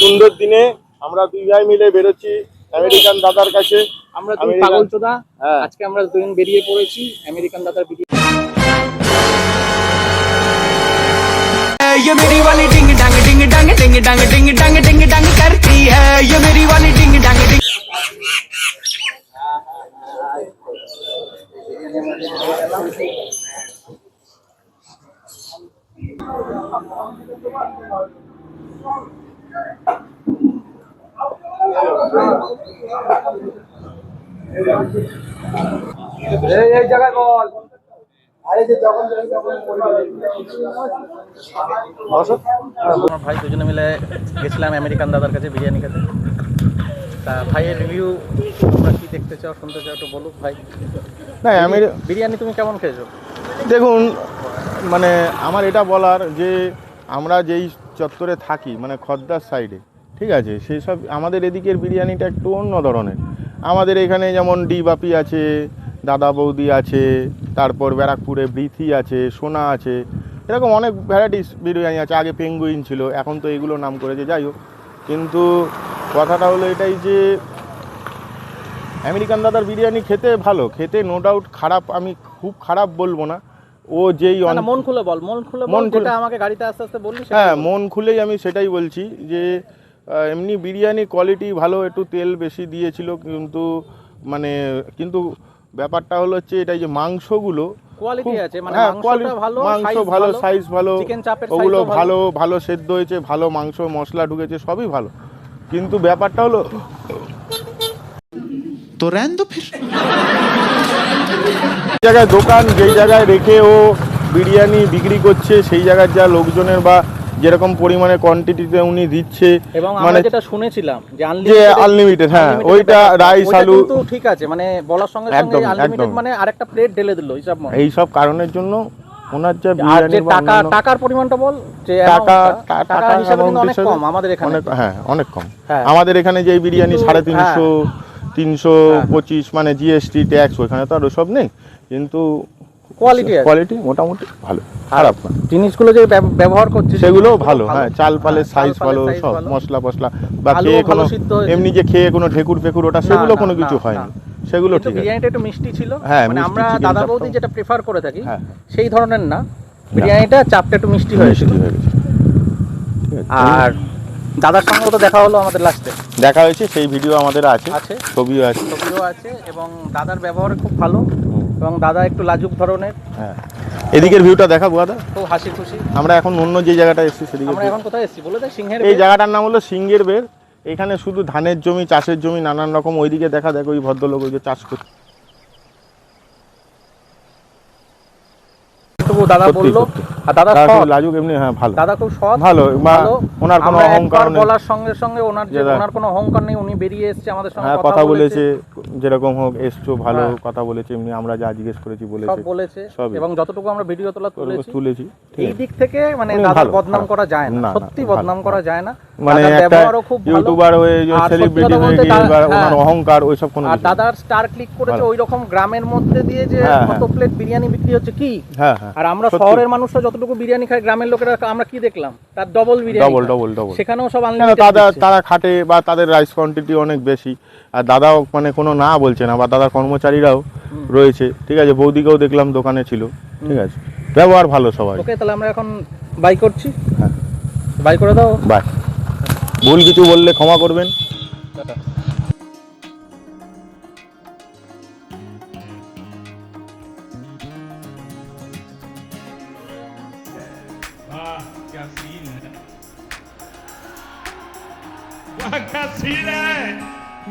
সুন্দর দিনে আমরা দুই ভাই মিলে বেরোচ্ছি আমেরিকান দাদার কাছে। আমরা দুই পাগলচোদা, আজকে আমরা দুজন বেরিয়ে পড়েছি আমেরিকান দাদার ভিডিও। ये मेरी वाली डिंग डांग डिंग डांग डिंग डांग डिंग डांग डिंग डांग करती है, ये मेरी वाली डिंग डांग डिंग। এই জায়গায় বল। আরে যে যখন আমার ভাই দুজনে মিলে গেছিলাম আমেরিকান দাদার কাছে বিরিয়ানি খেতে। তা ভাইয়ের রিভিউ তোমরা কি দেখতে চাও, শুনতে চাও একটু বলো ভাই। না বিরিয়ানি তুমি কেমন খেয়েছো? দেখুন, মানে আমার এটা বলার যে আমরা যেই চত্বরে থাকি মানে খদ্দার সাইডে, ঠিক আছে, সেই সব আমাদের এদিকের বিরিয়ানিটা একটু অন্য ধরনের। আমাদের এখানে যেমন ডি বাপি আছে, দাদা বৌদি আছে, তারপর ব্যারাকপুরে বৃথি আছে, সোনা আছে, এরকম অনেক ভ্যারাইটিস বিরিয়ানি আছে। আগে পেঙ্গুইন ছিল, এখন তো এগুলো নাম করেছে, যাই হোক। কিন্তু কথাটা হলো এটাই যে আমেরিকান দাদার বিরিয়ানি খেতে ভালো, খেতে নো ডাউট খারাপ আমি খুব খারাপ বলবো না। ও যেই মন খুলে বল, মন খুলে বল, যেটা আমাকে গাড়িতে আস্তে আস্তে বললি। হ্যাঁ, মন খুলেই আমি সেটাই বলছি যে এমনি বিরিয়ানি কোয়ালিটি ভালো, একটু তেল বেশি দিয়েছিল, কিন্তু ব্যাপারটা হলো হচ্ছে এটাই যে মাংসগুলো কোয়ালিটি আছে, মানে মাংস ভালো, সাইজ ভালো, ওগুলো ভালো ভালো সেদ্ধ হয়েছে, ভালো মাংস, মশলা ঢুকেছে, সবই ভালো। কিন্তু ব্যাপারটা হলো तो रहने दो फिर। জায়গায় দোকান যেই জায়গায় রেখে ও বিরিয়ানি বিক্রি করছে, সেই জায়গার যা লোকজনের বা যেরকম পরিমাণে কোয়ান্টিটিতে উনি দিচ্ছে, এবং মানে আমরা যেটা শুনেছিলাম যে আনলিমিটেড, হ্যাঁ, ওইটা রাইস আলু কিন্তু ঠিক আছে, মানে বলার সঙ্গে সঙ্গে আনলিমিটেড মানে আরেকটা প্লেট ঢেলে দিল হিসাব মতো। এই সব কারণের জন্য ওনার যা টাকার পরিমাণটা বল, যে টাকা হিসাবে কিন্তু অনেক কম আমাদের এখানে। হ্যাঁ, অনেক কম। আমাদের এখানে যে বিরিয়ানি 350, 325 মানে জিএসটি ট্যাক্স, ওইখানে তো আর ওসব নেই, কিন্তু কোয়ালিটি মোটামুটি ভালো, খারাপ না। জিনিসগুলো যে ব্যবহার করছে সেগুলো ভালো, হ্যাঁ, চাল পালের সাইজ ভালো, সব মশলা বা খেয়ে কোনো এমনি যে খেয়ে কোনো ঢেকুর ফেকুর ওটা সেগুলো কোনো কিছু হয়নি, সেগুলো ঠিক আছে। বিরিয়ানিটা একটু মিষ্টি ছিল, মানে আমরা দাদা বৌদি যেটা প্রেফার করে থাকি সেই ধরনের না, বিরিয়ানিটা চাপটা একটু মিষ্টি হয়েছিল। আর দাদার সঙ্গে তো দেখা হলো আমাদের লাস্টে, দেখা হয়েছে, সেই ভিডিও আমাদের আছে, ছবিও আছে, এবং দাদার ব্যবহার খুব ভালো, এবং দাদা একটু লাজুক ধরনের। হ্যাঁ, এদিকের ভিউটা দেখাবো দাদা, খুব হাসি খুশি। আমরা এখন অন্য যে জায়গাটা এসেছি সেদিকে, আমরা এখন কোথায় এসেছি বলে দেয়? সিংহের। এই জায়গাটার নাম হলো সিংহের বের। এখানে শুধু ধানের জমি, চাষের জমি, নানান রকম। ওইদিকে দেখো ওই ভদ্রলোক ওই যে চাষ করছে। দাদা বললো, আর দাদা লাজুক এমনি, হ্যাঁ ভালো, দাদা খুব সৎ, ভালো, ওনার কোনো অহংকার নেই। বলার সঙ্গে সঙ্গে ওনার কোনো অহংকার নেই, উনি বেরিয়ে এসেছে আমাদের সঙ্গে কথা বলেছে, যেরকম হোক এসছো, ভালো কথা বলেছে, এমনি আমরা যা জিজ্ঞেস করেছি বলেছে, এবং যতটুকু আমরা ভিডিও তুলেছি, এই দিক থেকে মানে দাদার বদনাম করা যায় না, সত্যি বদনাম করা যায় না। মানে একটা ইউটিউবার হয়ে যে সেলিব্রিটি হয়ে গিয়ে ওনার অহংকার ওইসব কোনো, আর দাদার স্টার ক্লিক করেছে ওই রকম গ্রামের মধ্যে দিয়ে যে কত প্লেট বিরিয়ানি বিক্রি হচ্ছে কি। আর আমরা শহরের মানুষরা যতটুকু বিরিয়ানি খাই, গ্রামের লোকেরা আমরা কি দেখলাম, তার ডবল বিরিয়ানি, ডবল সেখানেও সব আনলিমিটেড। তারা খাটে বা তাদের রাইস কোয়ান্টিটি অনেক বেশি, আর দাদাও মানে কোনো না বলছে না, বা দাদার কর্মচারীরাও রয়েছে, ঠিক আছে, বৌদিকেও দেখলাম দোকানে ছিল, ঠিক আছে, ব্যবহার ভালো সবাই। ওকে, তাহলে আমরা এখন বাই করছি। হ্যাঁ, বাই করে দাও। বাই। ভুল কিছু বললে ক্ষমা করবেন। क्या सीन है, क्या सीन है।